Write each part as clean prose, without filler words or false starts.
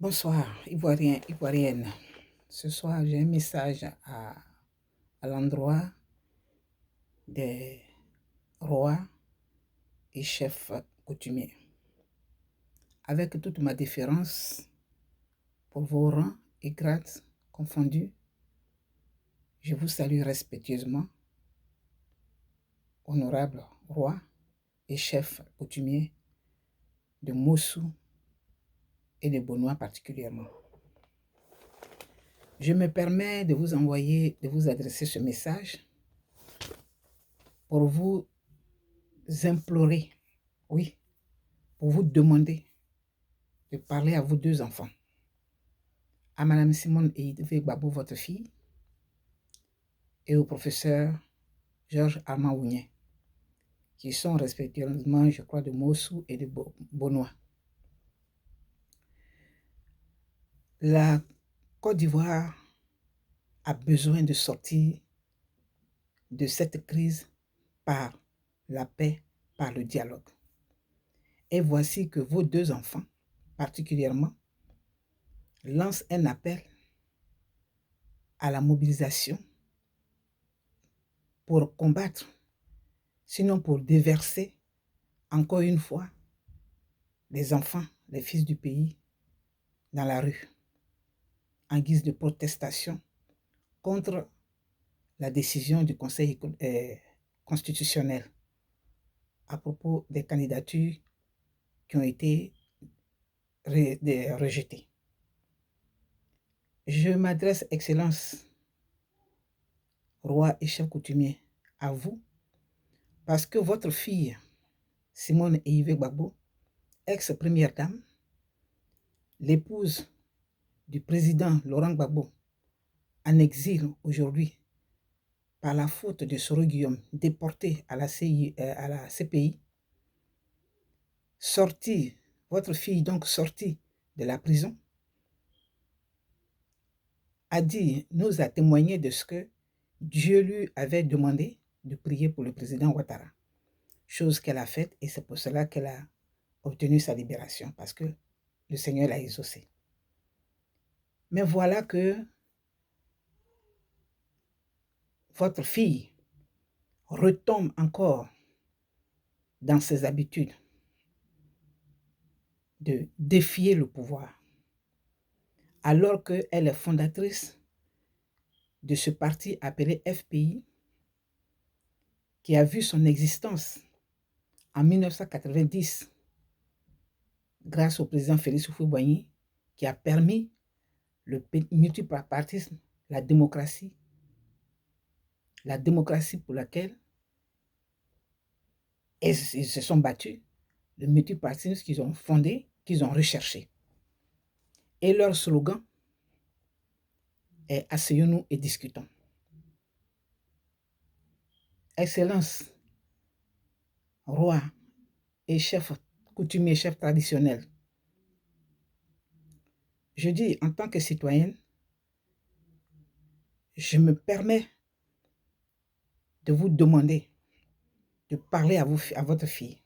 Bonsoir, Ivoirien, Ivoirienne. Ce soir, j'ai un message à l'endroit des rois et chefs coutumiers. Avec toute ma déférence pour vos rangs et grades confondus, je vous salue respectueusement, honorables rois et chefs coutumiers de Mossou et de Bonois particulièrement. Je me permets de vous adresser ce message pour vous implorer, oui, pour vous demander de parler à vos deux enfants, à Madame Simone Eidvé Babou, votre fille, et au professeur Georges Armand Ougnet, qui sont respectivement, je crois, de Mossou et de Bonois. La Côte d'Ivoire a besoin de sortir de cette crise par la paix, par le dialogue. Et voici que vos deux enfants, particulièrement, lancent un appel à la mobilisation pour combattre, sinon pour déverser encore une fois les enfants, les fils du pays, dans la rue, en guise de protestation contre la décision du Conseil constitutionnel à propos des candidatures qui ont été rejetées. Je m'adresse, Excellence, roi et chef coutumier, à vous, parce que votre fille, Simone Eidvé Babou, ex-première dame, l'épouse du président Laurent Gbagbo, en exil aujourd'hui par la faute de Soro Guillaume, déporté à la CPI, votre fille donc sortie de la prison, nous a témoigné de ce que Dieu lui avait demandé de prier pour le président Ouattara, chose qu'elle a faite, et c'est pour cela qu'elle a obtenu sa libération, parce que le Seigneur l'a exaucé. Mais voilà que votre fille retombe encore dans ses habitudes de défier le pouvoir, alors qu'elle est fondatrice de ce parti appelé FPI, qui a vu son existence en 1990 grâce au président Félix Houphouët-Boigny, qui a permis le multipartisme, la démocratie pour laquelle ils se sont battus, le multipartisme qu'ils ont fondé, qu'ils ont recherché. Et leur slogan est « Asseyons-nous et discutons ». Excellence, roi et chef coutumier, chef traditionnel, je dis en tant que citoyenne, je me permets de vous demander de parler à votre fille,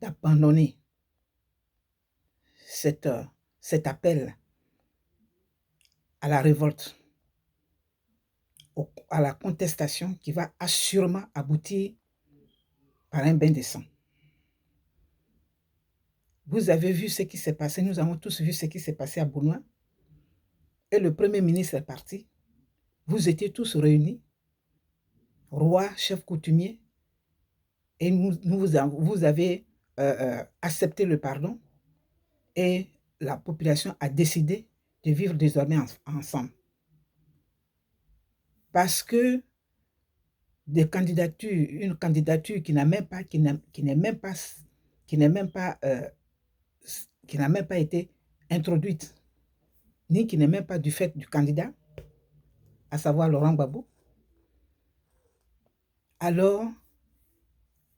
d'abandonner cet appel à la révolte, à la contestation qui va assurément aboutir par un bain de sang. Vous avez vu ce qui s'est passé, nous avons tous vu ce qui s'est passé à Bonois, et le Premier ministre est parti. Vous étiez tous réunis, roi, chef coutumier, et vous avez accepté le pardon, et la population a décidé de vivre désormais ensemble. Parce que une candidature qui n'a même pas été introduite, ni qui n'est même pas du fait du candidat, à savoir Laurent Gbagbo, alors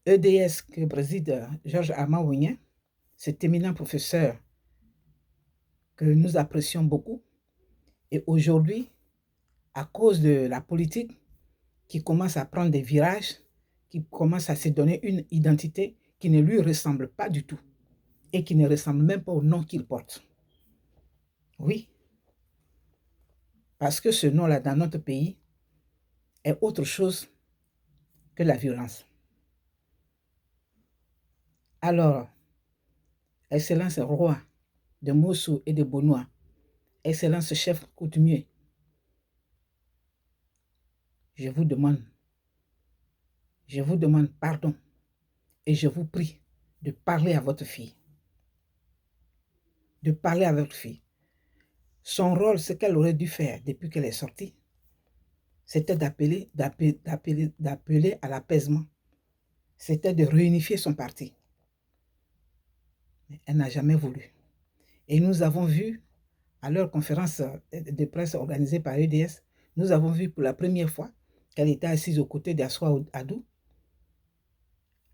EDS que préside Georges Armand Ougnet, cet éminent professeur que nous apprécions beaucoup, et aujourd'hui, à cause de la politique qui commence à prendre des virages, qui commence à se donner une identité qui ne lui ressemble pas du tout, et qui ne ressemble même pas au nom qu'il porte. Oui, parce que ce nom-là, dans notre pays, est autre chose que la violence. Alors, Excellence roi de Mossou et de Bonois, Excellence chef coutumier, je vous demande pardon et je vous prie de parler à votre fille. De parler à votre fille. Son rôle, ce qu'elle aurait dû faire depuis qu'elle est sortie, c'était d'appeler à l'apaisement. C'était de réunifier son parti. Mais elle n'a jamais voulu. Et nous avons vu, à leur conférence de presse organisée par EDS, nous avons vu pour la première fois qu'elle était assise aux côtés d'Assoua Adou,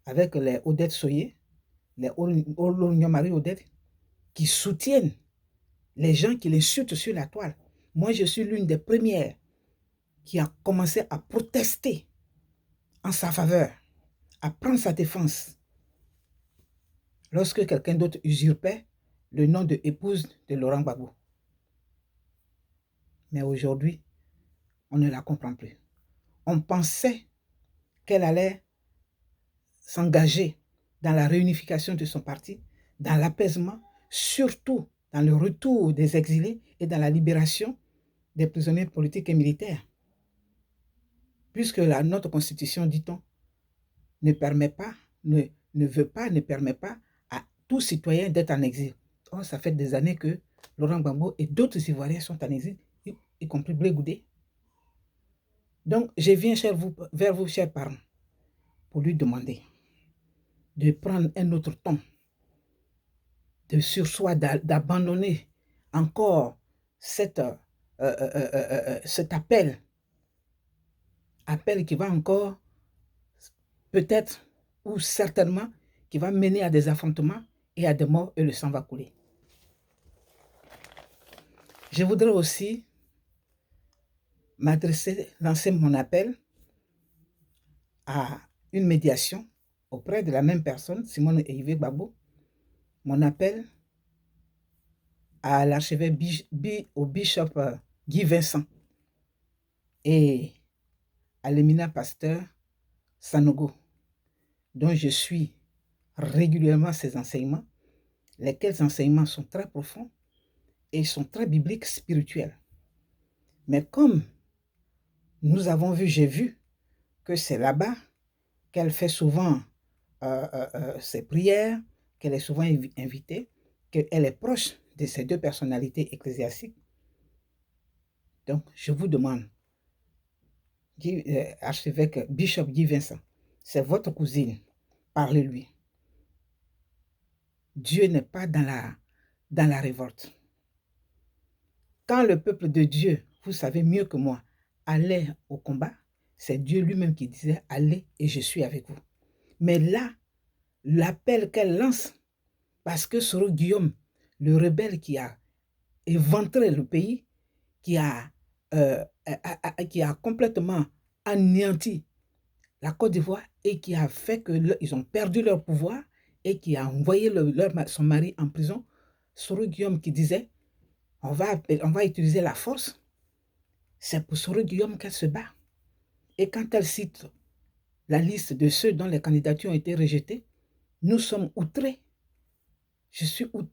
avec les Odette Soye, les Olonyomari Odette, qui soutiennent les gens qui l'insultent sur la toile. Moi, je suis l'une des premières qui a commencé à protester en sa faveur, à prendre sa défense. Lorsque quelqu'un d'autre usurpait le nom de épouse de Laurent Gbagbo. Mais aujourd'hui, on ne la comprend plus. On pensait qu'elle allait s'engager dans la réunification de son parti, dans l'apaisement, surtout dans le retour des exilés et dans la libération des prisonniers politiques et militaires. Puisque notre constitution, dit-on, ne permet pas, ne permet pas à tout citoyen d'être en exil. Or, ça fait des années que Laurent Gbagbo et d'autres Ivoiriens sont en exil, y compris Blé Goudé. Donc, je viens vers vous, chers parents, pour lui demander de prendre un autre ton, de sursoir, d'abandonner encore cet appel qui va encore, peut-être ou certainement, qui va mener à des affrontements et à des morts et le sang va couler. Je voudrais aussi lancer mon appel à une médiation auprès de la même personne, Simone Eyivé Gbagbo, mon appel à l'archevêque au bishop Guy Vincent et à l'éminent pasteur Sanogo, dont je suis régulièrement ses enseignements, lesquels enseignements sont très profonds et sont très bibliques, spirituels. Mais comme nous avons vu, j'ai vu que c'est là-bas qu'elle fait souvent ses prières, qu'elle est souvent invitée, qu'elle est proche de ces deux personnalités ecclésiastiques. Donc, je vous demande, archevêque Bishop Guy Vincent, c'est votre cousine, parlez-lui. Dieu n'est pas dans la révolte. Quand le peuple de Dieu, vous savez mieux que moi, allait au combat, c'est Dieu lui-même qui disait « Allez et je suis avec vous ». Mais là, l'appel qu'elle lance, parce que Soro Guillaume, le rebelle qui a éventré le pays, qui a complètement anéanti la Côte d'Ivoire et qui a fait qu'ils ont perdu leur pouvoir et qui a envoyé son mari en prison, Soro Guillaume qui disait on va utiliser la force, c'est pour Soro Guillaume qu'elle se bat. Et quand elle cite la liste de ceux dont les candidatures ont été rejetées, nous sommes outrés.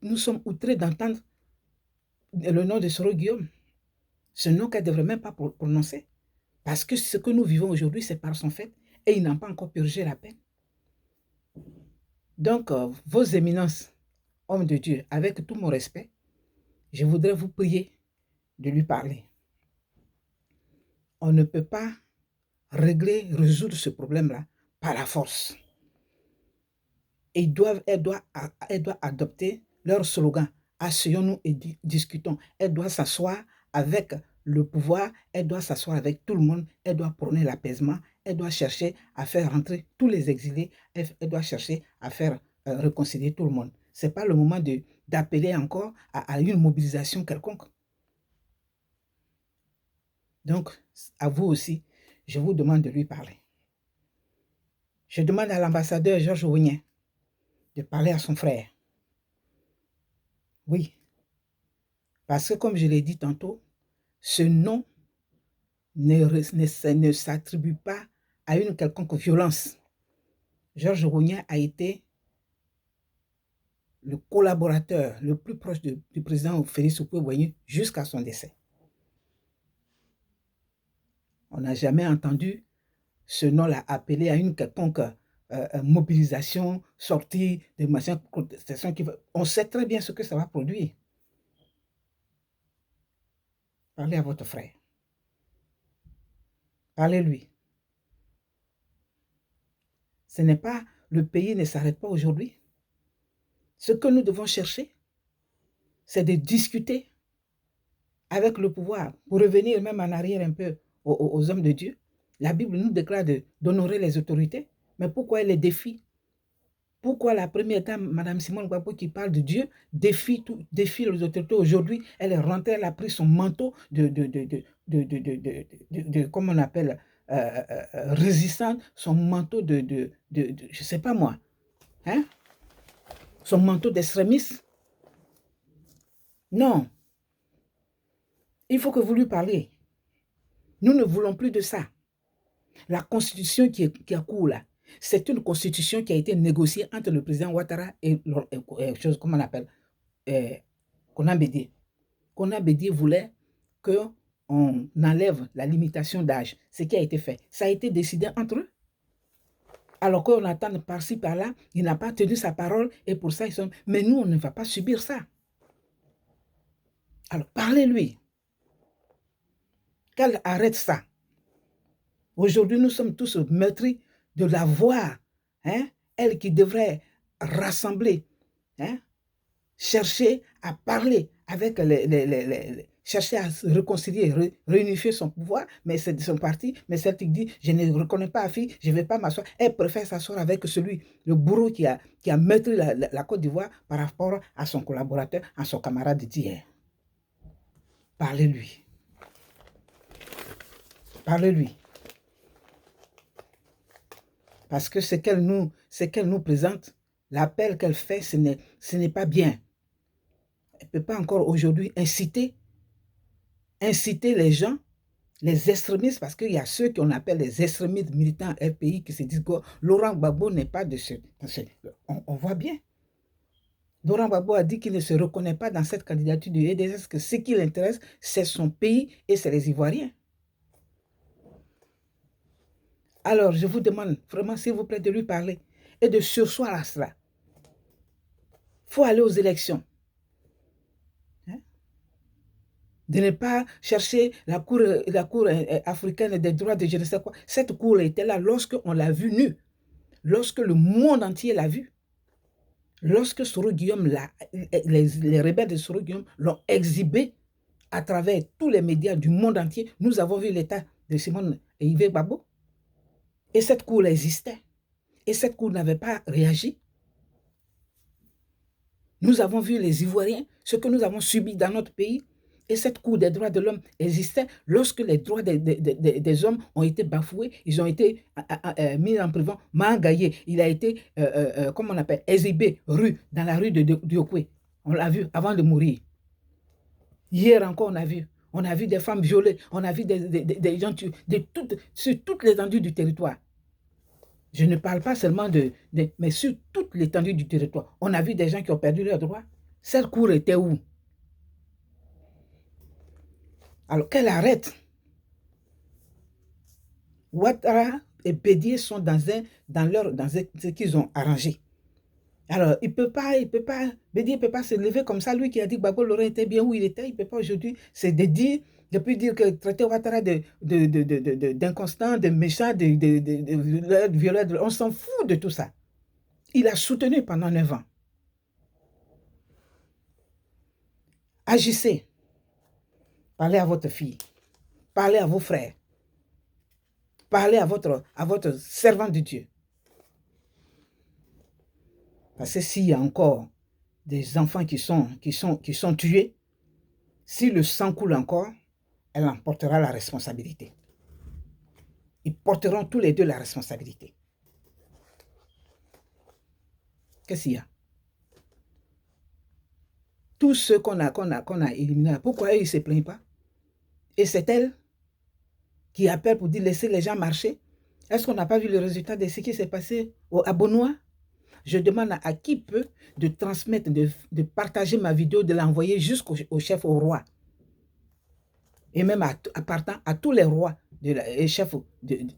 Nous sommes outrés d'entendre le nom de Soro Guillaume. Ce nom qu'elle ne devrait même pas prononcer. Parce que ce que nous vivons aujourd'hui, c'est par son fait. Et ils n'ont pas encore purgé la peine. Donc, vos éminences, hommes de Dieu, avec tout mon respect, je voudrais vous prier de lui parler. On ne peut pas résoudre ce problème-là par la force. Elle doit adopter leur slogan. Asseyons-nous et discutons. Elle doit s'asseoir avec le pouvoir, elle doit s'asseoir avec tout le monde, elle doit prôner l'apaisement, elle doit chercher à faire rentrer tous les exilés, elle doit chercher à faire réconcilier tout le monde. Ce n'est pas le moment d'appeler encore à une mobilisation quelconque. Donc, à vous aussi, je vous demande de lui parler. Je demande à l'ambassadeur Georges Ounien de parler à son frère. Oui. Parce que comme je l'ai dit tantôt, ce nom ne s'attribue pas à une quelconque violence. Georges Weah a été le collaborateur le plus proche du président Félix Houphouët-Boigny jusqu'à son décès. On n'a jamais entendu ce nom-là appelé à une quelconque mobilisation, sortie de machin, contestation. On sait très bien ce que ça va produire. Parlez à votre frère. Parlez-lui. Ce n'est pas, le pays ne s'arrête pas aujourd'hui. Ce que nous devons chercher, c'est de discuter avec le pouvoir, pour revenir même en arrière un peu aux hommes de Dieu. La Bible nous déclare d'honorer les autorités, mais pourquoi elle les défie? Pourquoi la première dame, Mme Simone Gbagbo, qui parle de Dieu, défie les autorités aujourd'hui? Elle est rentrée, elle a pris son manteau comment on appelle, résistant, son manteau je ne sais pas moi, hein? Son manteau d'extrémiste. Non. Il faut que vous lui parliez. Nous ne voulons plus de ça. La constitution qui a cours là, c'est une constitution qui a été négociée entre le président Ouattara et chose, comment on appelle, Konan Bédié. Konan Bédié voulait qu'on enlève la limitation d'âge, ce qui a été fait. Ça a été décidé entre eux. Alors qu'on attend par-ci, par-là, il n'a pas tenu sa parole et pour ça, ils sont... Mais nous, on ne va pas subir ça. Alors, parlez-lui. Qu'elle arrête ça. Aujourd'hui, nous sommes tous meurtris de la voix, hein? Elle qui devrait rassembler, hein? Chercher à parler avec chercher à se réconcilier, réunifier son pouvoir, mais c'est de son parti, mais celle qui dit, je ne reconnais pas Afi, je ne vais pas m'asseoir, elle préfère s'asseoir avec celui, le bourreau qui a meurtri la Côte d'Ivoire par rapport à son collaborateur, à son camarade d'hier. Parlez-lui. Parlez-lui. Parce que ce qu'elle nous présente, l'appel qu'elle fait, ce n'est pas bien. Elle ne peut pas encore aujourd'hui inciter les gens, les extrémistes, parce qu'il y a ceux qu'on appelle les extrémistes militants RPI qui se disent que Laurent Gbagbo n'est pas de ce... On voit bien. Laurent Gbagbo a dit qu'il ne se reconnaît pas dans cette candidature du EDS, que ce qui l'intéresse, c'est son pays et c'est les Ivoiriens. Alors, je vous demande vraiment, s'il vous plaît, de lui parler et de sursoir à cela. Il faut aller aux élections. Hein? De ne pas chercher la cour africaine des droits de je ne sais quoi. Cette cour était là lorsqu'on l'a vue nue, lorsque le monde entier l'a vue. Lorsque Soro Guillaume, les rebelles de Soro Guillaume l'ont exhibé à travers tous les médias du monde entier, nous avons vu l'état de Simone et Yves Gbagbo. Et cette cour existait. Et cette cour n'avait pas réagi. Nous avons vu les Ivoiriens, ce que nous avons subi dans notre pays. Et cette cour des droits de l'homme existait lorsque les droits des hommes ont été bafoués, ils ont été mis en prison. Mangaye, il a été, comment on appelle, exhibé dans la rue de Diokwe. On l'a vu avant de mourir. Hier encore, on a vu des femmes violées, on a vu des gens tués, sur toute l'étendue du territoire. Je ne parle pas seulement mais sur toute l'étendue du territoire. On a vu des gens qui ont perdu leurs droits. Cette cour était où? Alors qu'elle arrête. Ouattara et Bédié sont dans ce qu'ils ont arrangé. Alors, il peut pas, Bédié ne peut pas se lever comme ça. Lui qui a dit que Gbagbo l'aurait été bien où il était, il ne peut pas aujourd'hui. C'est de dire, depuis dire que traiter Ouattara d'inconstant, de méchant, de violeur, on s'en fout de tout ça. Il a soutenu pendant 9 ans. Agissez. Parlez à votre fille. Parlez à vos frères. Parlez à votre servant de Dieu. Parce que s'il y a encore des enfants qui sont tués, si le sang coule encore, elle en portera la responsabilité. Ils porteront tous les deux la responsabilité. Qu'est-ce qu'il y a? Tous ceux qu'on a éliminés, pourquoi eux, ils ne se plaignent pas? Et c'est elle qui appelle pour dire laissez les gens marcher. Est-ce qu'on n'a pas vu le résultat de ce qui s'est passé à Benoît? Je demande à qui peut de transmettre, de partager ma vidéo, de l'envoyer jusqu'au chef, au roi. Et même partant à tous les rois et chefs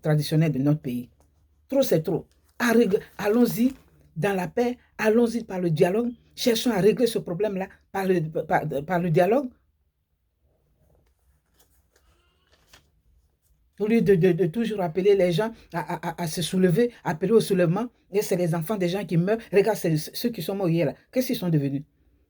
traditionnels de notre pays. Trop, c'est trop. Allons-y dans la paix, allons-y par le dialogue. Cherchons à régler ce problème-là par le dialogue. Au lieu de toujours appeler les gens à se soulever, appeler au soulèvement, et c'est les enfants des gens qui meurent. Regarde, c'est ceux qui sont morts hier là. Qu'est-ce qu'ils sont devenus?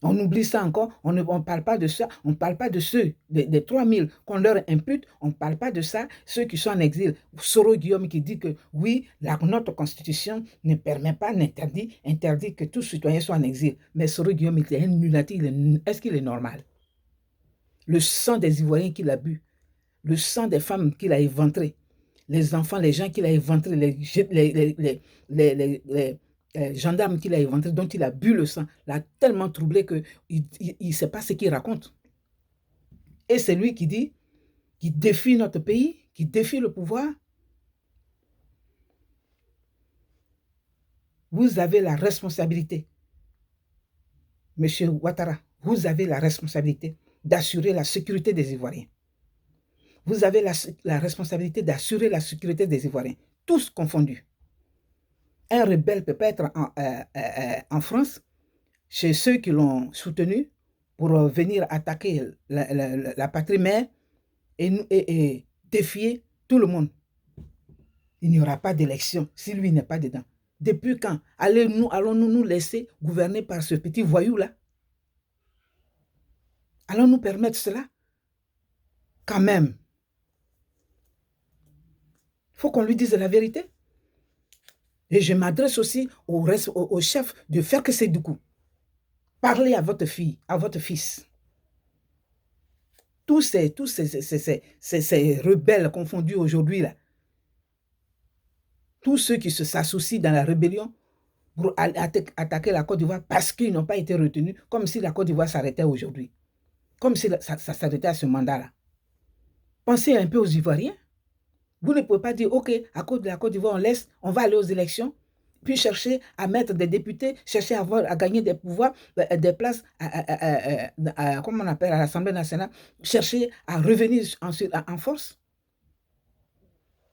On oublie ça encore, on ne parle pas de ça, on ne parle pas de ceux, des 3000 qu'on leur impute, on ne parle pas de ça, ceux qui sont en exil. Soro Guillaume qui dit que oui, notre constitution ne permet pas, interdit que tout citoyen soit en exil. Mais Soro Guillaume, il est un lunatique, est-ce qu'il est normal? Le sang des Ivoiriens qu'il a bu, le sang des femmes qu'il a éventrées, les enfants, les gens qu'il a éventrés, les gendarmes qu'il a éventrés, dont il a bu le sang, l'a tellement troublé qu'il ne sait pas ce qu'il raconte. Et c'est lui qui dit, qui défie notre pays, qui défie le pouvoir. Vous avez la responsabilité, Monsieur Ouattara, vous avez la responsabilité d'assurer la sécurité des Ivoiriens. Vous avez la responsabilité d'assurer la sécurité des Ivoiriens, tous confondus. Un rebelle peut pas être en France, chez ceux qui l'ont soutenu, pour venir attaquer la patrie mère et défier tout le monde. Il n'y aura pas d'élection si lui n'est pas dedans. Depuis quand allons-nous nous laisser gouverner par ce petit voyou-là? Allons-nous permettre cela? Quand même. Il faut qu'on lui dise la vérité. Et je m'adresse aussi au chef de Ferke Sédoukou. Parlez à votre fille, à votre fils. Tous ces rebelles confondus aujourd'hui, là, tous ceux qui s'associent dans la rébellion pour attaquer la Côte d'Ivoire parce qu'ils n'ont pas été retenus, comme si la Côte d'Ivoire s'arrêtait aujourd'hui, comme si ça s'arrêtait à ce mandat-là. Pensez un peu aux Ivoiriens. Vous ne pouvez pas dire, OK, à cause de la Côte d'Ivoire, on va aller aux élections, puis chercher à mettre des députés, chercher à gagner des pouvoirs, des places, comment on appelle, à l'Assemblée nationale, chercher à revenir en force.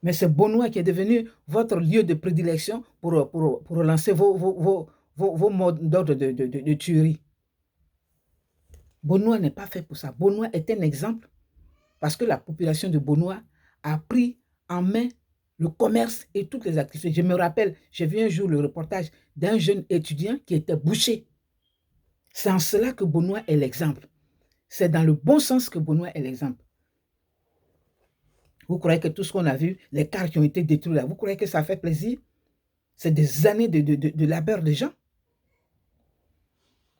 Mais c'est Benoît qui est devenu votre lieu de prédilection pour lancer vos modes d'ordre de tuerie. Benoît n'est pas fait pour ça. Benoît est un exemple parce que la population de Benoît a pris en main le commerce et toutes les activités. Je me rappelle, j'ai vu un jour le reportage d'un jeune étudiant qui était boucher. C'est en cela que Benoît est l'exemple. C'est dans le bon sens que Benoît est l'exemple. Vous croyez que tout ce qu'on a vu, les cars qui ont été détruits là, vous croyez que ça fait plaisir? C'est des années de labeur des gens.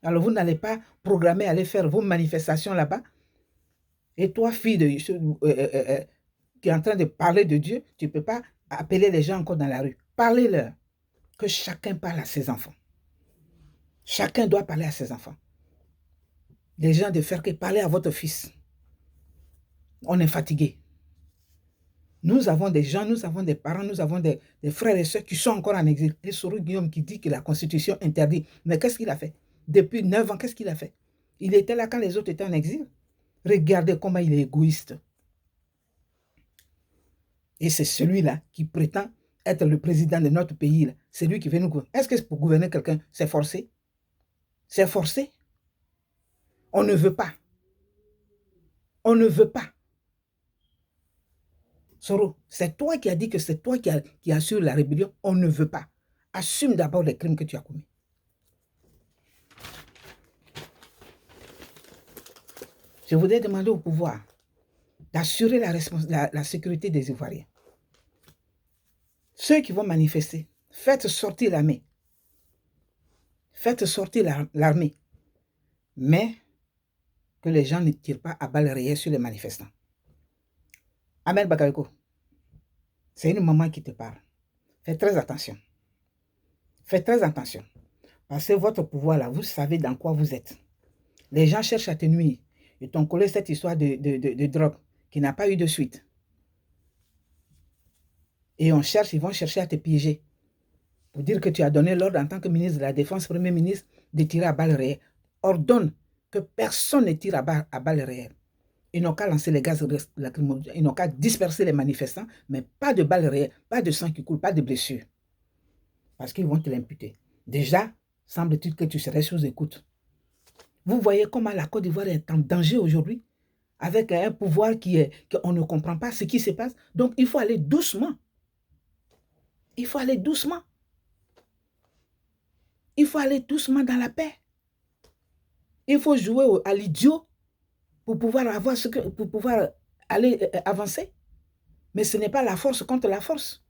Alors vous n'allez pas programmer aller faire vos manifestations là-bas. Et toi, fille qui est en train de parler de Dieu, tu ne peux pas appeler les gens encore dans la rue. Parlez-leur. Que chacun parle à ses enfants. Chacun doit parler à ses enfants. Les gens de faire que parler à votre fils. On est fatigué. Nous avons des gens, nous avons des parents, nous avons des frères et sœurs qui sont encore en exil. Et Soro Guillaume qui dit que la Constitution interdit. Mais qu'est-ce qu'il a fait? Depuis 9 ans, qu'est-ce qu'il a fait? Il était là quand les autres étaient en exil. Regardez comment il est égoïste. Et c'est celui-là qui prétend être le président de notre pays. C'est lui qui veut nous gouverner. Est-ce que pour gouverner quelqu'un, c'est forcé? C'est forcé? On ne veut pas. On ne veut pas. Soro, c'est toi qui as dit que c'est toi qui assure la rébellion. On ne veut pas. Assume d'abord les crimes que tu as commis. Je voudrais demander au pouvoir d'assurer la sécurité des Ivoiriens. Ceux qui vont manifester, faites sortir l'armée. Faites sortir l'armée. Mais que les gens ne tirent pas à balles réelles sur les manifestants. Ahmed Bakayoko, c'est une maman qui te parle. Faites très attention. Faites très attention. Parce que votre pouvoir là, vous savez dans quoi vous êtes. Les gens cherchent à te nuire. Ils t'ont collé cette histoire de drogue qui n'a pas eu de suite. Et ils vont chercher à te piéger. Pour dire que tu as donné l'ordre en tant que ministre de la Défense, Premier ministre, de tirer à balles réelles. Ordonne que personne ne tire à balles réelles. Ils n'ont qu'à lancer les gaz lacrymogènes, ils n'ont qu'à disperser les manifestants, mais pas de balles réelles, pas de sang qui coule, pas de blessures. Parce qu'ils vont te l'imputer. Déjà, semble-t-il que tu serais sous écoute. Vous voyez comment la Côte d'Ivoire est en danger aujourd'hui, avec un pouvoir qu'on ne comprend pas ce qui se passe. Donc, il faut aller doucement. Il faut aller doucement. Il faut aller doucement dans la paix. Il faut jouer à l'idiot pour pouvoir aller avancer. Mais ce n'est pas la force contre la force.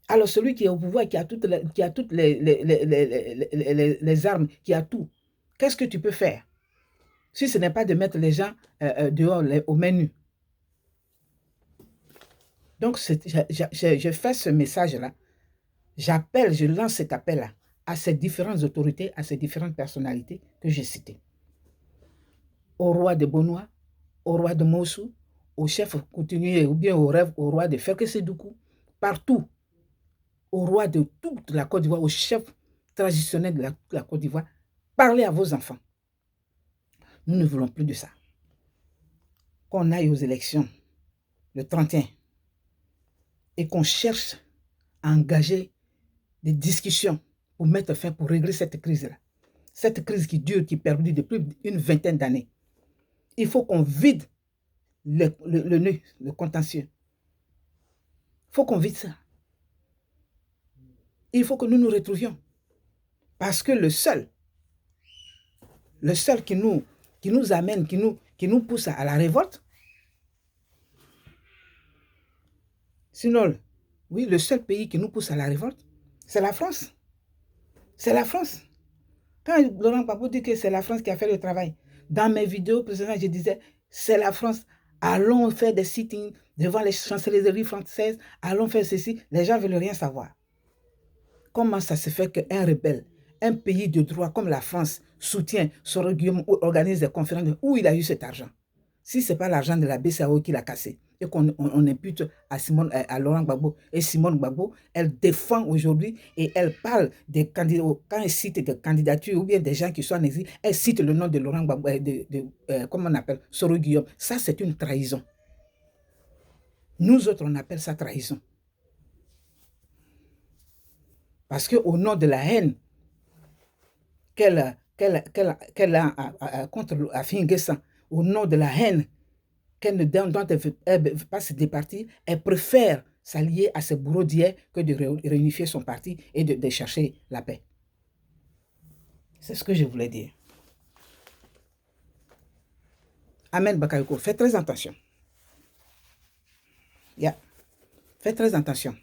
Alors celui qui est au pouvoir, qui a toutes les armes, qui a tout, qu'est-ce que tu peux faire si ce n'est pas de mettre les gens dehors au menu? Donc je fais ce message-là. J'appelle, je lance cet appel-là à ces différentes autorités, à ces différentes personnalités que j'ai citées. Au roi de Bonois, au roi de Mossou, au chef coutumier ou bien au roi de Ferkessédoukou, partout, au roi de toute la Côte d'Ivoire, au chef traditionnel de la Côte d'Ivoire, parlez à vos enfants. Nous ne voulons plus de ça. Qu'on aille aux élections le 31 et qu'on cherche à engager des discussions pour mettre fin, pour régler cette crise-là. Cette crise qui dure, qui perdure depuis une vingtaine d'années. Il faut qu'on vide le nœud, le contentieux. Il faut qu'on vide ça. Il faut que nous nous retrouvions. Parce que le seul qui nous amène, qui nous pousse à la révolte, sinon, oui, le seul pays qui nous pousse à la révolte, c'est la France. C'est la France. Quand Laurent Gbagbo dit que c'est la France qui a fait le travail, dans mes vidéos précédentes, je disais, c'est la France. Allons faire des sittings devant les chancelleries françaises, allons faire ceci. Les gens ne veulent rien savoir. Comment ça se fait qu'un rebelle, un pays de droit comme la France, soutient Soro Guillaume ou organise des conférences? Où il a eu cet argent? Si ce n'est pas l'argent de la BCAO qu'il a cassé et qu'on impute à Laurent Gbagbo et Simone Gbagbo, elle défend aujourd'hui et elle parle des candidats, quand elle cite des candidatures ou bien des gens qui sont en exil, elle cite le nom de Laurent Gbagbo, comment on appelle, Soro Guillaume. Ça, c'est une trahison. Nous autres, on appelle ça trahison. Parce qu'au nom de la haine qu'elle a contre Afin Guessan, au nom de la haine dont elle ne veut pas se départir, elle préfère s'allier à ses bourreaux d'hier que de réunifier son parti et de chercher la paix. C'est ce que je voulais dire. Ahmed Bakayoko, faites très attention. Faites très attention.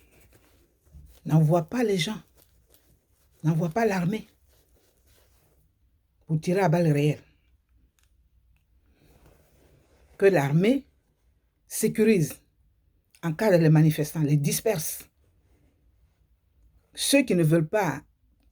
N'envoie pas les gens. N'envoie pas l'armée pour tirer à balles réelles. Que l'armée sécurise, encadre les manifestants, les disperse. Ceux qui ne veulent pas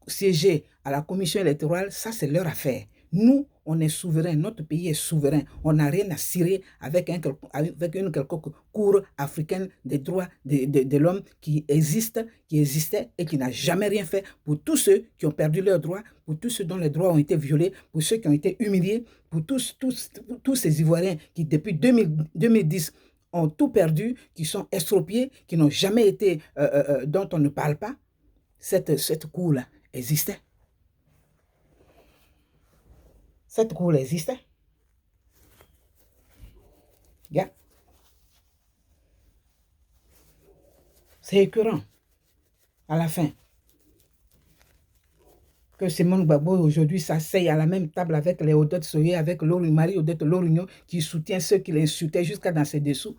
siéger à la commission électorale, ça c'est leur affaire. Nous, on est souverain, notre pays est souverain. On n'a rien à cirer avec une quelconque cour africaine des droits de l'homme qui existait et qui n'a jamais rien fait pour tous ceux qui ont perdu leurs droits, pour tous ceux dont les droits ont été violés, pour ceux qui ont été humiliés, pour tous ces Ivoiriens qui depuis 2010 ont tout perdu, qui sont estropiés, qui n'ont jamais été, dont on ne parle pas. Cette cour-là existait. Cette cour existait. Yeah. C'est écœurant, à la fin, que Simone Gbagbo aujourd'hui s'asseye à la même table avec les Odette Soye, avec Marie-Odette Lorignon, qui soutient ceux qui l'insultaient jusqu'à dans ses dessous,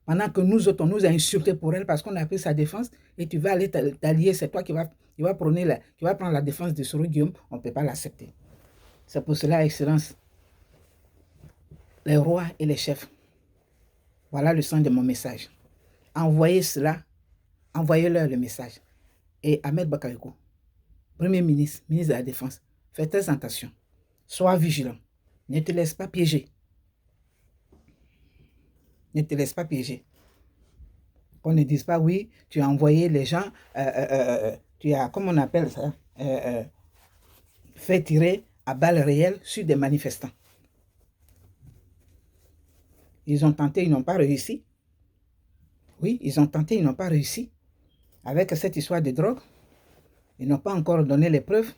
pendant que nous autres, on nous a insultés pour elle parce qu'on a pris sa défense, et tu vas aller t'allier, c'est toi qui vas prendre la défense de Soro Guillaume, on ne peut pas l'accepter. C'est pour cela, Excellence, les rois et les chefs, voilà le sens de mon message. Envoyez cela, envoyez-leur le message. Et Ahmed Bakayoko, Premier ministre, ministre de la Défense, faites très attention, sois vigilant. Ne te laisse pas piéger. Ne te laisse pas piéger. Qu'on ne dise pas, oui, tu as envoyé les gens, tu as, comment on appelle ça, fait tirer à balles réelles sur des manifestants. Ils ont tenté, ils n'ont pas réussi. Oui, ils ont tenté, ils n'ont pas réussi. Avec cette histoire de drogue, ils n'ont pas encore donné les preuves.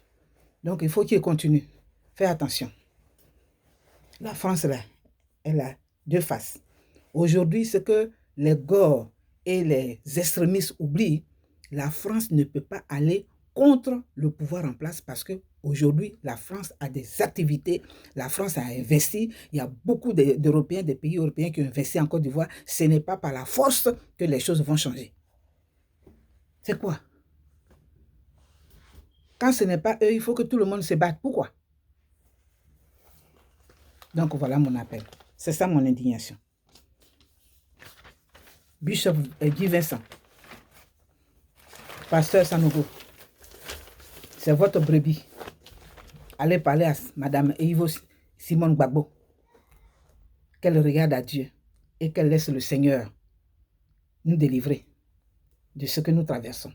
Donc, il faut qu'ils continuent. Fais attention. La France, là, elle a deux faces. Aujourd'hui, ce que les gores et les extrémistes oublient, la France ne peut pas aller contre le pouvoir en place parce qu'aujourd'hui, la France a des activités, la France a investi, il y a beaucoup d'Européens, des pays européens qui ont investi en Côte d'Ivoire. Ce n'est pas par la force que les choses vont changer. C'est quoi? Quand ce n'est pas eux, il faut que tout le monde se batte. Pourquoi? Donc voilà mon appel. C'est ça mon indignation. Bishop Guy Vincent, Pasteur Sanogo, c'est votre brebis. Allez parler à Madame Ivo Simone Gbagbo, qu'elle regarde à Dieu et qu'elle laisse le Seigneur nous délivrer de ce que nous traversons.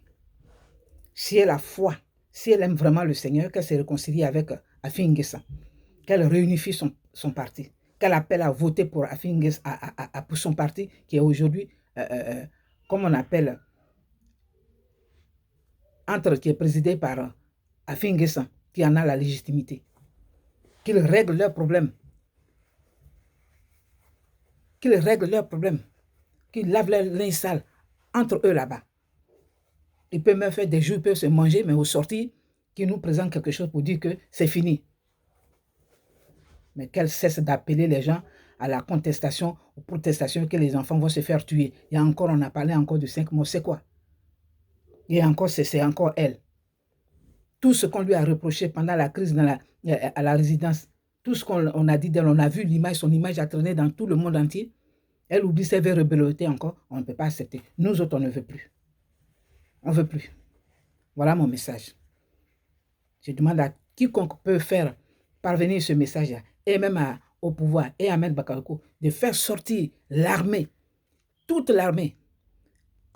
Si elle a foi, si elle aime vraiment le Seigneur, qu'elle se réconcilie avec Affi N'Guessan, qu'elle réunifie son parti, qu'elle appelle à voter pour Affi N'Guessan, pour son parti qui est aujourd'hui, comme on appelle, qui est présidé par Affi N'Guessan, qui en a la légitimité. Qu'ils règlent leurs problèmes. Qu'ils règlent leurs problèmes. Qu'ils lavent leur linge sale entre eux là-bas. Ils peuvent même faire des jours, ils peuvent se manger, mais au sortir, qu'ils nous présentent quelque chose pour dire que c'est fini. Mais qu'elle cesse d'appeler les gens à la contestation, aux protestations, que les enfants vont se faire tuer. Il y a encore, on a parlé encore de 5 mots, c'est quoi? Et encore, c'est encore elle. Tout ce qu'on lui a reproché pendant la crise à la résidence, tout ce qu'on a dit d'elle, on a vu l'image, son image a traîné dans tout le monde entier. Elle oublie ses rebellités encore, on ne peut pas accepter. Nous autres, on ne veut plus. On ne veut plus. Voilà mon message. Je demande à quiconque peut faire parvenir ce message-là, et même au pouvoir, et à Ahmed Bakayoko, de faire sortir l'armée, toute l'armée,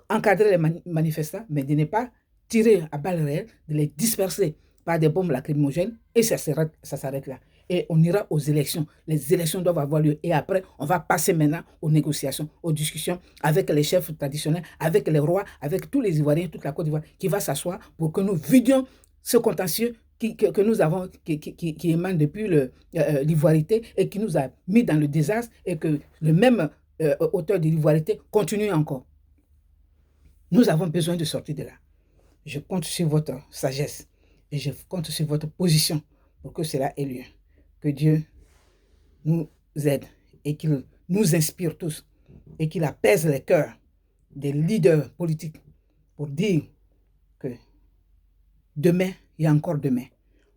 encadrer les manifestants, mais de ne pas tirer à balles réelles, de les disperser par des bombes lacrymogènes, et ça s'arrête là. Et on ira aux élections. Les élections doivent avoir lieu. Et après, on va passer maintenant aux négociations, aux discussions avec les chefs traditionnels, avec les rois, avec tous les Ivoiriens, toute la Côte d'Ivoire, qui va s'asseoir pour que nous vidions ce contentieux que nous avons, qui émane depuis l'ivoirité et qui nous a mis dans le désastre, et que le même auteur de l'ivoirité continue encore. Nous avons besoin de sortir de là. Je compte sur votre sagesse et je compte sur votre position pour que cela ait lieu. Que Dieu nous aide et qu'il nous inspire tous et qu'il apaise les cœurs des leaders politiques pour dire que demain, il y a encore demain.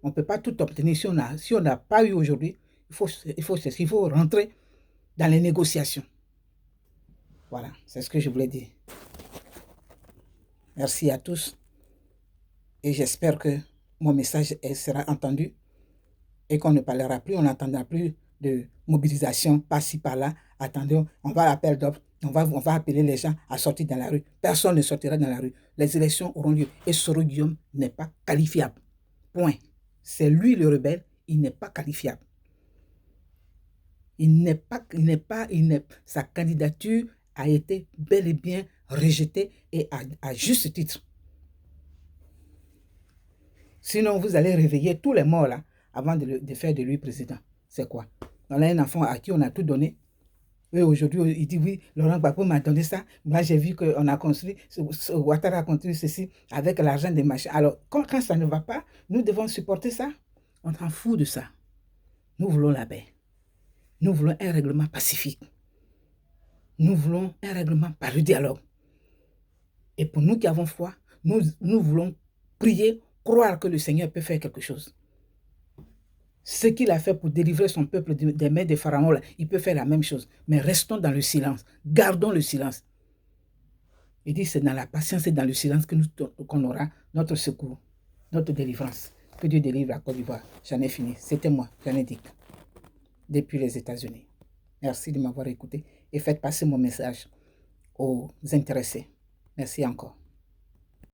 On ne peut pas tout obtenir si on n'a pas eu aujourd'hui. Il faut rentrer dans les négociations. Voilà, c'est ce que je voulais dire. Merci à tous et j'espère que mon message sera entendu et qu'on ne parlera plus, on n'entendra plus de mobilisation par-ci, par-là. Attendez, on va à l'appel d'offres, on va appeler les gens à sortir dans la rue. Personne ne sortira dans la rue. Les élections auront lieu et Soro Guillaume n'est pas qualifiable. Point. C'est lui le rebelle, il n'est pas qualifiable. Sa candidature a été bel et bien rejetée et à juste titre. Sinon, vous allez réveiller tous les morts là avant de faire de lui président. C'est quoi? On a un enfant à qui on a tout donné. Et aujourd'hui, il dit oui, Laurent Gbagbo m'a donné ça. Moi, j'ai vu qu'on a construit, Ouattara a construit ceci avec l'argent des machins. Alors, quand ça ne va pas, nous devons supporter ça. On s'en fout de ça. Nous voulons la paix. Nous voulons un règlement pacifique. Nous voulons un règlement par le dialogue. Et pour nous qui avons foi, nous voulons prier, croire que le Seigneur peut faire quelque chose. Ce qu'il a fait pour délivrer son peuple des mains des pharaons, là, il peut faire la même chose. Mais restons dans le silence. Gardons le silence. Il dit, c'est dans la patience et dans le silence qu'on aura notre secours, notre délivrance. Que Dieu délivre la Côte d'Ivoire. J'en ai fini. C'était moi, Jeanne Dick. depuis les États-Unis. Merci de m'avoir écouté et faites passer mon message aux intéressés. Merci encore.